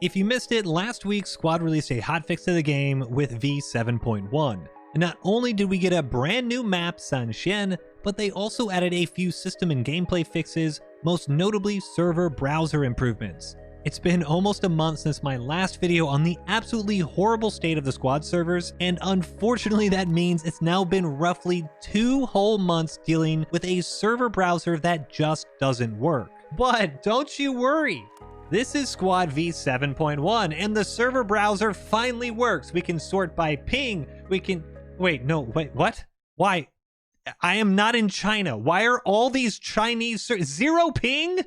If you missed it, last week Squad released a hotfix to the game with v7.1. And not only did we get a brand new map, Sanxian, but they also added a few system and gameplay fixes, most notably server browser improvements. It's been almost a month since my last video on the absolutely horrible state of the Squad servers, and unfortunately that means it's now been roughly 2 whole months dealing with a server browser that just doesn't work. But don't you worry! This is Squad v7.1, and the server browser finally works. We can sort by ping, we can... Wait, what? Why? I am not in China. Why are all these Chinese... Zero ping?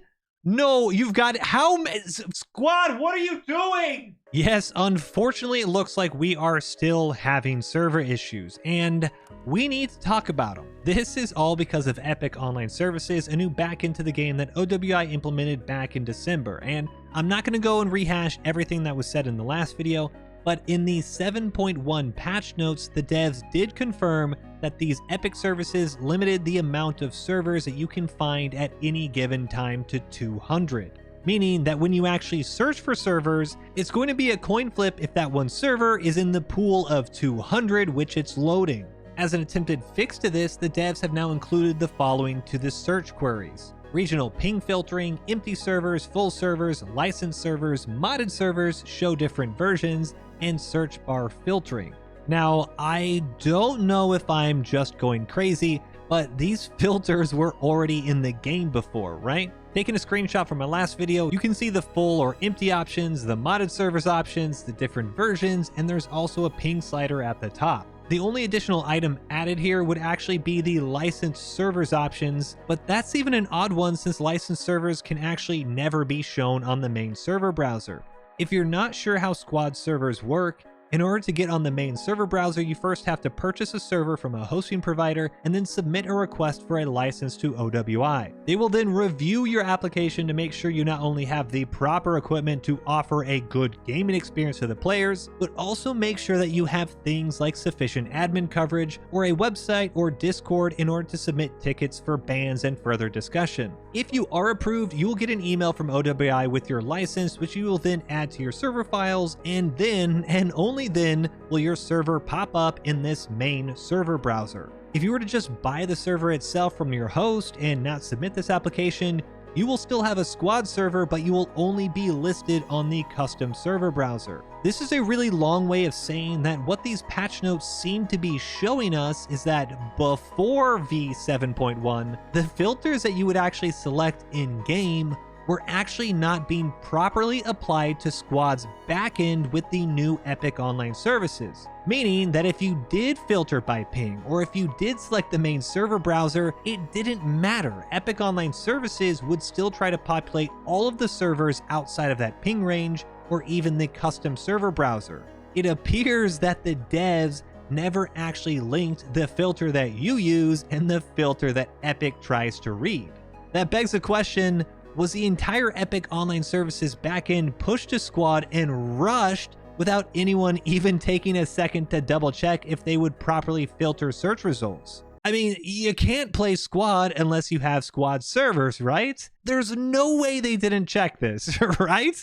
No, you've got... How... Squad, what are you doing? Yes, unfortunately, it looks like we are still having server issues, and we need to talk about them. This is all because of Epic Online Services, a new backend to the game that OWI implemented back in December, and I'm not going to go and rehash everything that was said in the last video, but in the 7.1 patch notes, the devs did confirm that these Epic services limited the amount of servers that you can find at any given time to 200. Meaning that when you actually search for servers, it's going to be a coin flip if that one server is in the pool of 200 which it's loading. As an attempted fix to this, the devs have now included the following to the search queries: regional ping filtering, empty servers, full servers, licensed servers, modded servers, show different versions, and search bar filtering. Now, I don't know if I'm just going crazy, but these filters were already in the game before, right? Taking a screenshot from my last video, you can see the full or empty options, the modded servers options, the different versions, and there's also a ping slider at the top. The only additional item added here would actually be the licensed servers options, but that's even an odd one since licensed servers can actually never be shown on the main server browser. If you're not sure how Squad servers work, in order to get on the main server browser, you first have to purchase a server from a hosting provider and then submit a request for a license to OWI. They will then review your application to make sure you not only have the proper equipment to offer a good gaming experience to the players, but also make sure that you have things like sufficient admin coverage or a website or Discord in order to submit tickets for bans and further discussion. If you are approved, you will get an email from OWI with your license, which you will then add to your server files, and then, and only then, will your server pop up in this main server browser. If you were to just buy the server itself from your host and not submit this application, you will still have a Squad server, but you will only be listed on the custom server browser. This is a really long way of saying that what these patch notes seem to be showing us is that before v7.1, the filters that you would actually select in-game were actually not being properly applied to Squad's backend with the new Epic Online Services. Meaning that if you did filter by ping, or if you did select the main server browser, it didn't matter. Epic Online Services would still try to populate all of the servers outside of that ping range, or even the custom server browser. It appears that the devs never actually linked the filter that you use and the filter that Epic tries to read. That begs the question, was the entire Epic Online Services backend pushed to Squad and rushed without anyone even taking a second to double check if they would properly filter search results? I mean, you can't play Squad unless you have Squad servers, right? There's no way they didn't check this, right?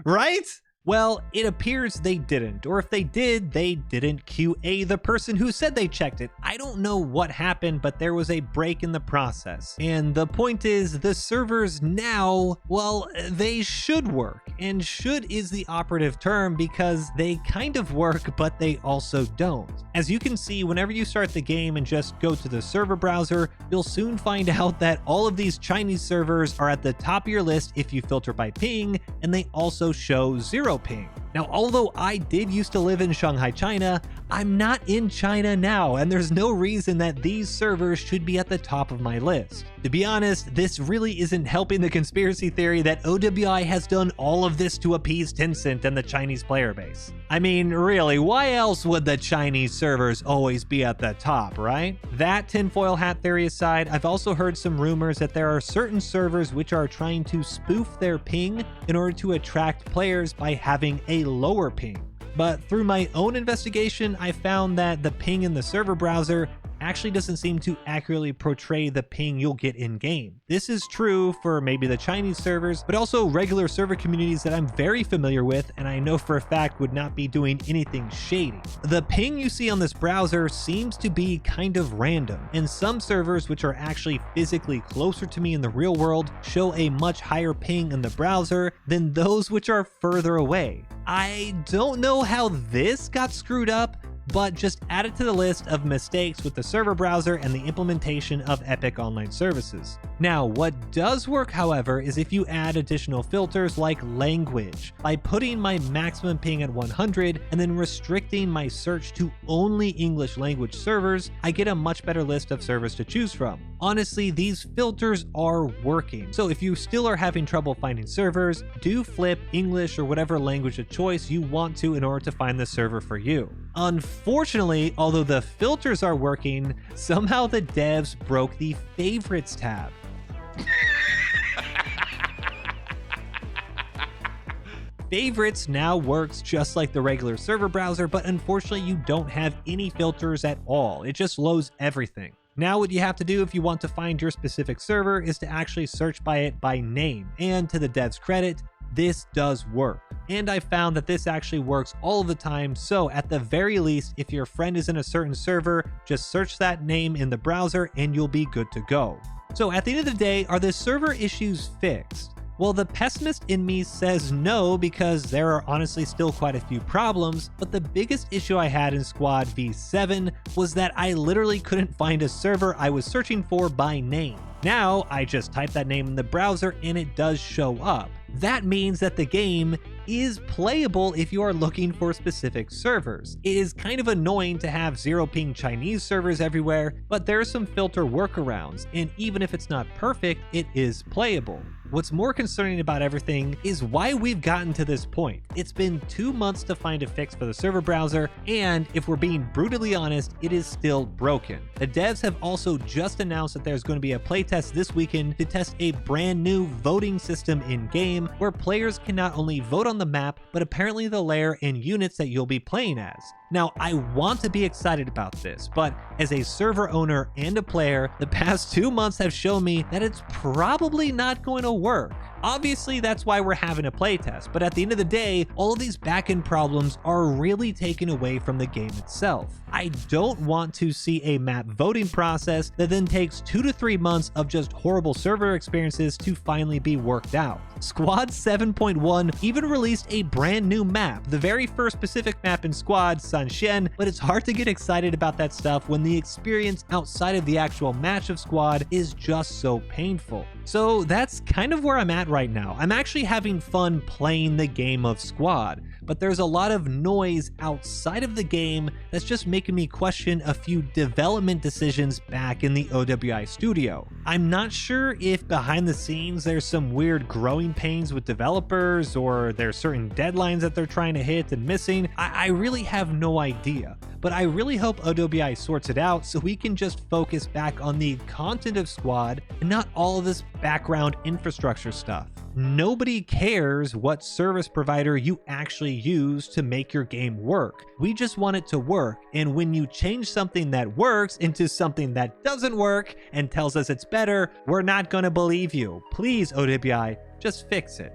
Right? Well, it appears they didn't, or if they did, they didn't QA the person who said they checked it. I don't know what happened, but there was a break in the process. And the point is, the servers now, well, they should work. And should is the operative term because they kind of work, but they also don't. As you can see, whenever you start the game and just go to the server browser, you'll soon find out that all of these Chinese servers are at the top of your list if you filter by ping, and they also show 0 ping. Now, although I did used to live in Shanghai, China, I'm not in China now, and there's no reason that these servers should be at the top of my list. To be honest, this really isn't helping the conspiracy theory that OWI has done all of this to appease Tencent and the Chinese player base. I mean, really, why else would the Chinese servers always be at the top, right? That tinfoil hat theory aside, I've also heard some rumors that there are certain servers which are trying to spoof their ping in order to attract players by having a lower ping. But through my own investigation, I found that the ping in the server browser actually doesn't seem to accurately portray the ping you'll get in game. This is true for maybe the Chinese servers, but also regular server communities that I'm very familiar with and I know for a fact would not be doing anything shady. The ping you see on this browser seems to be kind of random, and some servers which are actually physically closer to me in the real world show a much higher ping in the browser than those which are further away. I don't know how this got screwed up, but just add it to the list of mistakes with the server browser and the implementation of Epic Online Services. Now, what does work, however, is if you add additional filters like language. By putting my maximum ping at 100 and then restricting my search to only English language servers, I get a much better list of servers to choose from. Honestly, these filters are working. So if you still are having trouble finding servers, do flip English or whatever language of choice you want to in order to find the server for you. Unfortunately, although the filters are working, somehow the devs broke the favorites tab. Favorites now works just like the regular server browser, but unfortunately you don't have any filters at all. It just loads everything. Now what you have to do if you want to find your specific server is to actually search by it by name, and to the devs' credit, this does work. And I found that this actually works all of the time, so at the very least, if your friend is in a certain server, just search that name in the browser and you'll be good to go. So at the end of the day, are the server issues fixed? Well, the pessimist in me says no, because there are honestly still quite a few problems, but the biggest issue I had in Squad V7 was that I literally couldn't find a server I was searching for by name. Now, I just type that name in the browser and it does show up. That means that the game is playable if you are looking for specific servers. It is kind of annoying to have zero ping Chinese servers everywhere, but there are some filter workarounds, and even if it's not perfect, it is playable. What's more concerning about everything is why we've gotten to this point. It's been 2 months to find a fix for the server browser, and if we're being brutally honest, it is still broken. The devs have also just announced that there's going to be a playtest this weekend to test a brand new voting system in-game where players can not only vote on the map, but apparently the layer and units that you'll be playing as. Now, I want to be excited about this, but as a server owner and a player, the past 2 months have shown me that it's probably not going to work. Obviously, that's why we're having a playtest, but at the end of the day, all of these backend problems are really taken away from the game itself. I don't want to see a map voting process that then takes 2 to 3 months of just horrible server experiences to finally be worked out. Squad 7.1 even released a brand new map, the very first Pacific map in Squad, Sanshen, but it's hard to get excited about that stuff when the experience outside of the actual match of Squad is just so painful. So that's kind of where I'm at right now. I'm actually having fun playing the game of Squad, but there's a lot of noise outside of the game that's just making me question a few development decisions back in the OWI studio. I'm not sure if behind the scenes there's some weird growing pains with developers, or there's certain deadlines that they're trying to hit and missing. I really have no idea, but I really hope OWI sorts it out so we can just focus back on the content of Squad and not all of this background infrastructure stuff. Nobody cares what service provider you actually use to make your game work. We just want it to work, and when you change something that works into something that doesn't work and tells us it's better, we're not gonna believe you. Please, OWI, just fix it.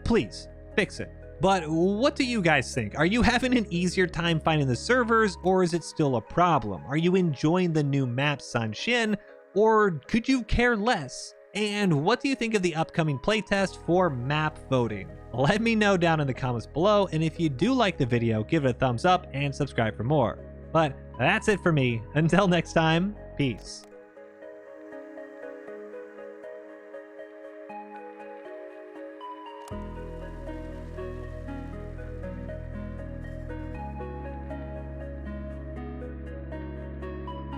Please, fix it. But what do you guys think? Are you having an easier time finding the servers, or is it still a problem? Are you enjoying the new map Sanshin, or could you care less? And what do you think of the upcoming playtest for map voting? Let me know down in the comments below, and if you do like the video, give it a thumbs up and subscribe for more. But that's it for me. Until next time, peace.